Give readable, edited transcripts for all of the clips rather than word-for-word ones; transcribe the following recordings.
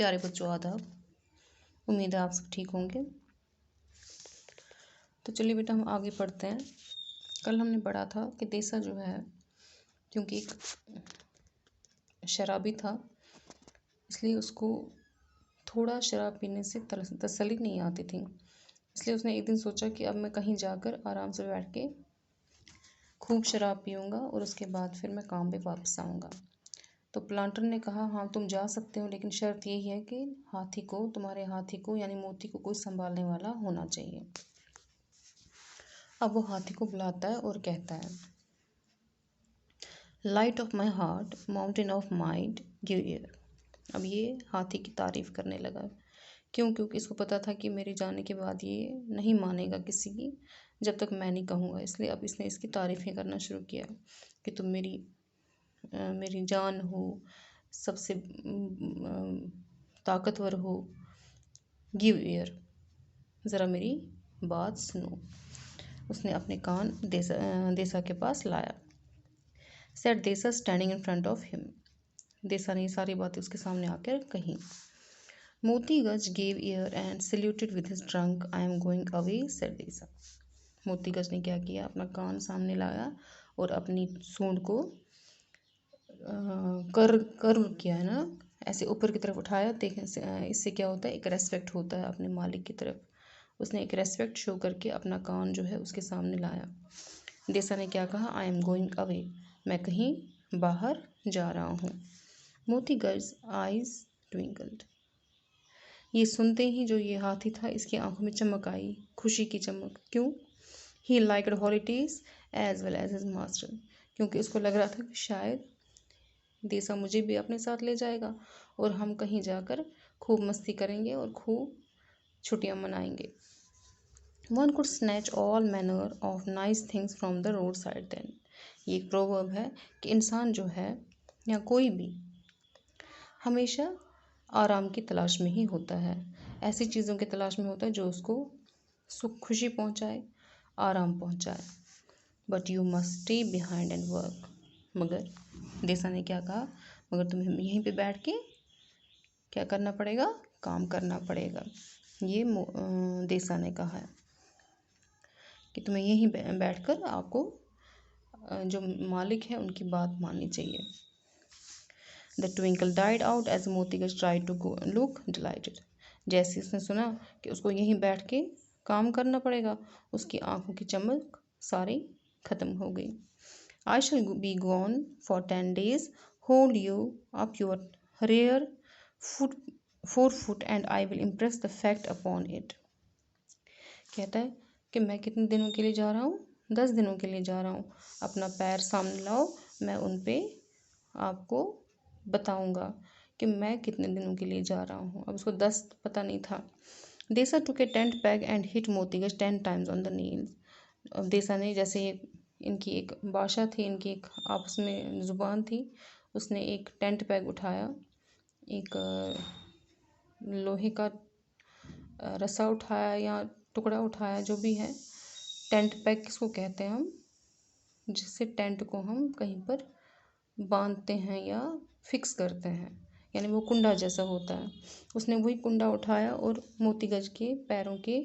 प्यारे बच्चों, आदाब। उम्मीद है आप सब ठीक होंगे। तो चलिए बेटा, हम आगे पढ़ते हैं। कल हमने पढ़ा था कि देसा जो है, क्योंकि एक शराबी था, इसलिए उसको थोड़ा शराब पीने से तसल्ली नहीं आती थी। इसलिए उसने एक दिन सोचा कि अब मैं कहीं जाकर आराम से बैठ के खूब शराब पीऊँगा और उसके बाद फिर मैं काम पे वापस आऊँगा। तो प्लांटर ने कहा, हाँ तुम जा सकते हो, लेकिन शर्त यही है कि तुम्हारे हाथी को यानी मोती को कोई संभालने वाला होना चाहिए। अब वो हाथी को बुलाता है और कहता है, light of my heart, mountain of mind, give year. अब ये हाथी की तारीफ करने लगा। क्योंकि इसको पता था कि मेरे जाने के बाद ये नहीं मानेगा किसी की जब तक मैं नहीं कहूँगा। इसलिए अब इसने इसकी तारीफ़ें करना शुरू किया कि तुम मेरी जान हो, सबसे ताकतवर हो, गिव ईयर, ज़रा मेरी बात सुनो। उसने अपने कान देसा के पास लाया। सेट देसा standing in front of him. देसा ने सारी बातें उसके सामने आकर कही। मोती गज gave year and saluted with his trunk. I am going away, set देसा। मोती गज ने क्या किया, अपना कान सामने लाया और अपनी सूंड को कर्व किया है ना, ऐसे ऊपर की तरफ उठाया। देखें इससे क्या होता है, एक रेस्पेक्ट होता है अपने मालिक की तरफ। उसने एक रेस्पेक्ट शो करके अपना कान जो है उसके सामने लाया। देसा ने क्या कहा, आई एम गोइंग अवे, मैं कहीं बाहर जा रहा हूँ। मोती गर्ल्स आईज ट्विंकल्ड। ये सुनते ही जो ये हाथी था, इसकी आंखों में चमक आई, खुशी की चमक। क्यों? He liked holidays as well as his master. क्योंकि उसको लग रहा था कि शायद देसा मुझे भी अपने साथ ले जाएगा और हम कहीं जाकर खूब मस्ती करेंगे और खूब छुट्टियां मनाएंगे। One could snatch all manner of nice things from the road side then. ये एक प्रोवर्ब है कि इंसान जो है या कोई भी हमेशा आराम की तलाश में ही होता है। ऐसी चीज़ों की तलाश में होता है जो उसको सुख खुशी पहुंचाए, आराम पहुंचाए। But you must stay behind and work. मगर देसा ने क्या कहा, मगर तुम्हें यहीं पे बैठ के क्या करना पड़ेगा, काम करना पड़ेगा। ये देसा ने कहा है कि तुम्हें यहीं बैठकर आपको जो मालिक है उनकी बात माननी चाहिए। The twinkle died out as Motigaj try to go look delighted. जैसे उसने सुना कि उसको यहीं बैठ के काम करना पड़ेगा, उसकी आंखों की चमक सारी खत्म हो गई। I shall be gone for 10 days, hold you up your rear foot and I will impress the fact upon it। कहता है कि मैं कितने दिनों के लिए जा रहा हूँ, 10 दिनों के लिए जा रहा हूँ। अपना पैर सामने लाओ, मैं उन पे आपको बताऊंगा कि मैं कितने दिनों के लिए जा रहा हूँ। अब उसको 10 पता नहीं था। Desa took a tent peg and hit Motigaj 10 times on the knees. अब देसा ने, जैसे इनकी एक भाषा थी, इनकी एक आपस में ज़ुबान थी, उसने एक टेंट पैग उठाया, एक लोहे का रस्सा उठाया या टुकड़ा उठाया, जो भी है। टेंट पैग किसको कहते हैं हम, जिससे टेंट को हम कहीं पर बांधते हैं या फिक्स करते हैं, यानी वो कुंडा जैसा होता है। उसने वही कुंडा उठाया और मोतीगज के पैरों के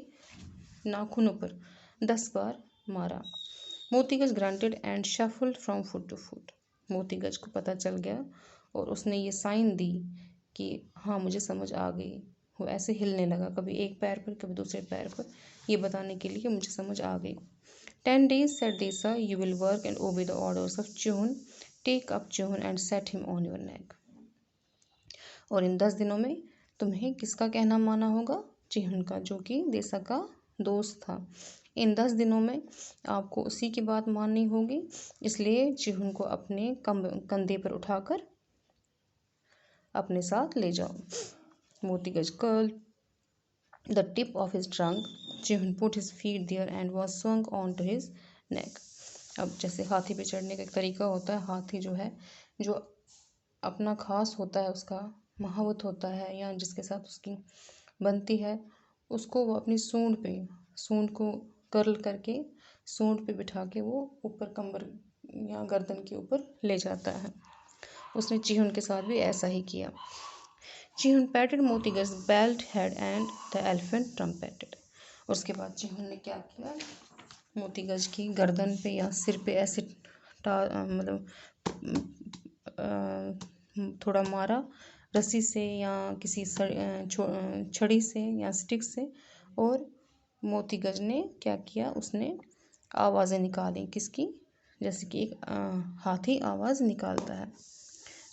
नाखूनों पर 10 बार मारा। Motigaj grunted and shuffled from foot to foot. Motigaj को पता चल गया और उसने ये साइन दी कि हाँ मुझे समझ आ गई। वो ऐसे हिलने लगा, कभी एक पैर पर कभी दूसरे पैर पर, ये बताने के लिए कि मुझे समझ आ गई। 10 days said देसा, you will work and obey the orders of Chihun. Take up Chihun and set him on your neck। और इन 10 दिनों में तुम्हें किसका कहना माना होगा, चिहुन का, जो कि देसा का दोस्त था। इन 10 दिनों में आपको उसी की बात माननी होगी, इसलिए चिहुन को अपने कंधे पर उठाकर अपने साथ ले जाओ। मोतीगज curl the tip of his trunk. Chihun put his feet there and was swung on to his neck। अब जैसे हाथी पे चढ़ने का एक तरीका होता है, हाथी जो है, जो अपना खास होता है, उसका महावत होता है या जिसके साथ उसकी बनती है, उसको वो अपनी सूंड को कर्ल करके सूंड पे बिठा के वो ऊपर कमर या गर्दन के ऊपर ले जाता है। उसने चिहुन के साथ भी ऐसा ही किया। Chihun patted Motigaj belt head and the elephant trumpeted. उसके बाद चिहुन ने क्या किया, मोतीगज की गर्दन पे या सिर पे ऐसे मतलब थोड़ा मारा रस्सी से या किसी छड़ी से या स्टिक से, और मोतीगज ने क्या किया, उसने आवाज़ें निकाली। किसकी? जैसे कि एक हाथी आवाज़ निकालता है।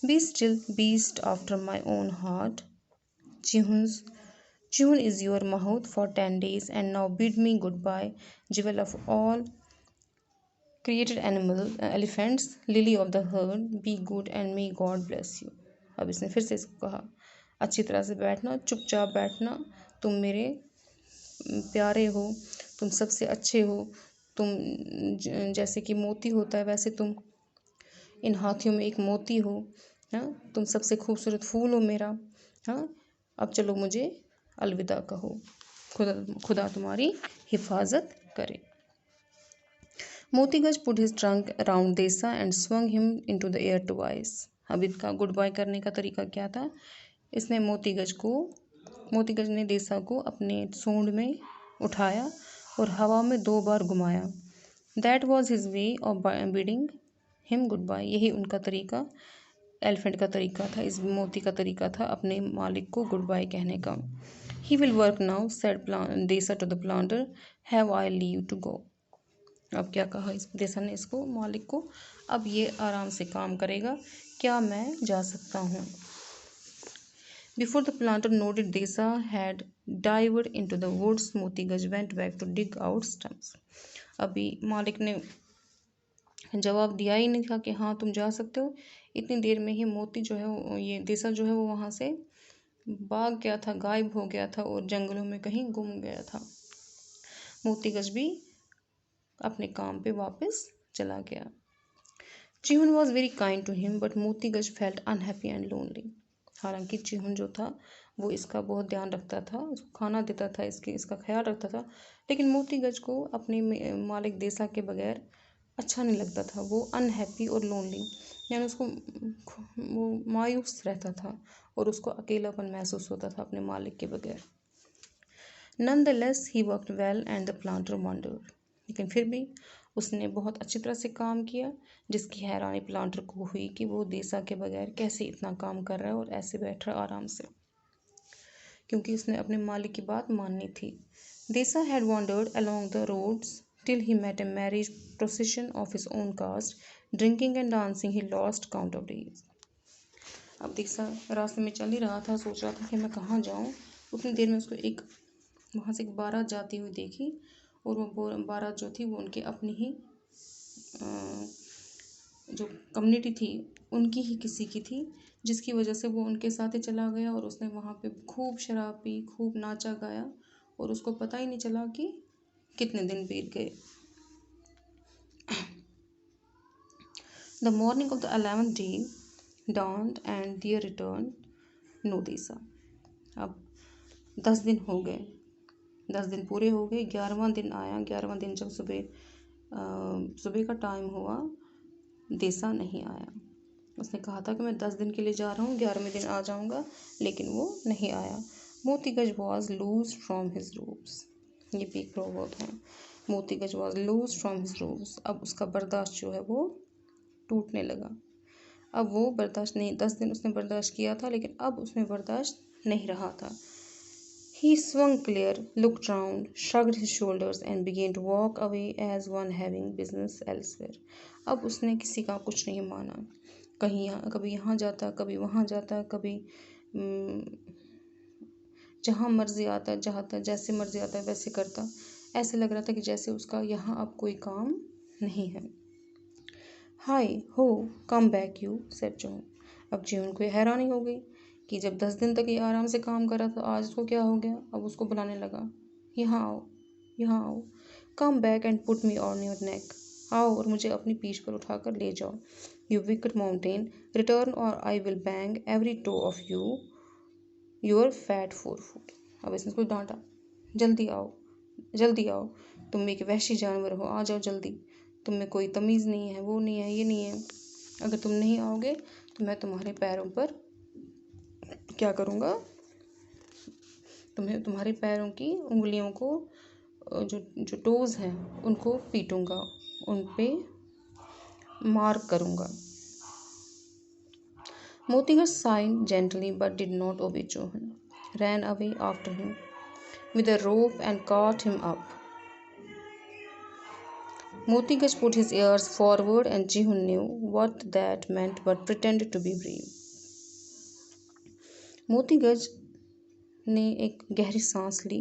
Be still beast after my own heart, Chihun is your mahout for 10 days, and now bid me goodbye, jewel of all created elephants, lily of the herd, be good and may God bless you। अब इसने फिर से इसको कहा, अच्छी तरह से बैठना, चुपचाप बैठना, तुम मेरे प्यारे हो, तुम सबसे अच्छे हो, तुम जैसे कि मोती होता है वैसे तुम इन हाथियों में एक मोती हो, हाँ, तुम सबसे खूबसूरत फूल हो मेरा, हाँ, अब चलो मुझे अलविदा कहो, खुदा तुम्हारी हिफाजत करे। मोतीगज पुट हिज ट्रंक अराउंड देसा and swung him into the air twice. अब इनका गुड बाय करने का तरीका क्या था, इसने मोतीगज ने देसा को अपने सूंड में उठाया और हवा में 2 बार घुमाया। That was his way of bidding him good bye. यही उनका तरीका, एलिफेंट का तरीका था, इस मोती का तरीका था अपने मालिक को गुड बाय कहने का। He will work now said Desa to the planter, have I leave to go. अब क्या कहा इस देसा ने इसको, मालिक को, अब ये आराम से काम करेगा, क्या मैं जा सकता हूँ। Before the planter noted Desa had डाइवर्ड into the woods, Motigaj went back to dig out stumps. अभी मालिक ने जवाब दिया ही नहीं था कि हाँ तुम जा सकते हो, इतनी देर में ही मोती जो है, ये देसा जो है वो वहाँ से भाग गया था, गायब हो गया था और जंगलों में कहीं गुम गया था। मोतीगज भी अपने काम पे वापस चला गया। Chihun was very kind to him but Motigaj felt unhappy and lonely. हालांकि चिहुन जो था वो इसका बहुत ध्यान रखता था, उसको खाना देता था, इसका ख्याल रखता था, लेकिन मोतीगज को अपने मालिक देसा के बगैर अच्छा नहीं लगता था। वो अनहैप्पी और लोनली, यानी उसको वो मायूस रहता था और उसको अकेलापन महसूस होता था अपने मालिक के बगैर। Nonetheless, he worked well and the planter wondered. लेकिन फिर भी उसने बहुत अच्छी तरह से काम किया, जिसकी हैरानी प्लांटर को हुई कि वो देसा के बगैर कैसे इतना काम कर रहा है और ऐसे बैठ रहा आराम से, क्योंकि उसने अपने मालिक की बात माननी थी। देसा had wandered along the roads till he met a marriage procession of his own caste. Drinking and dancing, he lost count of days. अब देसा रास्ते में चल ही रहा था, सोच रहा था कि मैं कहाँ जाऊँ। उतनी देर में उसको वहाँ से एक बारात जाती हुई देखी, और वो बारात जो थी वो उनके अपनी ही जो कम्युनिटी थी उनकी ही किसी की थी, जिसकी वजह से वो उनके साथ ही चला गया और उसने वहाँ पे खूब शराब पी, खूब नाचा गाया, और उसको पता ही नहीं चला कि कितने दिन बीत गए। The morning of the 11th day dawned and there returned no Desa. अब 10 दिन हो गए, 10 दिन पूरे हो गए, 11वां दिन आया। 11वां दिन जब सुबह का टाइम हुआ, देसा नहीं आया। उसने कहा था कि मैं 10 दिन के लिए जा रहा हूँ, 11वें दिन आ जाऊँगा, लेकिन वो नहीं आया। Motigaj was loose from his ropes. ये भी एक प्रोवर्ब है। Motigaj was loose from his ropes. अब उसका बर्दाश्त जो है वो टूटने लगा। अब वो बर्दाश्त नहीं, 10 दिन उसने बर्दाश्त किया था, लेकिन अब उसमें बर्दाश्त नहीं रहा था। He swung clear, looked round, shrugged his shoulders and began to walk away as one having business elsewhere. अब उसने किसी का कुछ नहीं माना, कभी यहाँ जाता, कभी वहाँ जाता, कभी जहाँ मर्जी आता जाता, जैसे मर्जी आता वैसे करता। ऐसे लग रहा था कि जैसे उसका यहाँ अब कोई काम नहीं है। हाय हो come back you said John. अब जीवन को हैरानी हो गई कि जब 10 दिन तक ये आराम से काम कर रहा था, आज उसको क्या हो गया। अब उसको बुलाने लगा, यहाँ आओ, यहाँ आओ, come back and put me on your neck. आओ और मुझे अपनी पीठ पर उठाकर ले जाओ। यू विकेट माउंटेन, रिटर्न और I will bang every toe off you your fat food. अब इसने उसको डांटा, जल्दी आओ, जल्दी आओ, तुम एक वहशी जानवर हो, आ जाओ जल्दी, तुम में कोई तमीज़ नहीं है, वो नहीं है, ये नहीं है। अगर तुम नहीं आओगे तो मैं तुम्हारे पैरों पर क्या करूँगा, तुम्हारे पैरों की उंगलियों को, जो जो टोज़ हैं उनको पीटूँगा, उन पे मार्क करूँगा। Motigas sighed gently but did not obey Johan, ran away after him with a rope and caught him up. Motigas put his ears forward and Jihun knew what that meant but pretended to be brave. मोतीगज ने एक गहरी सांस ली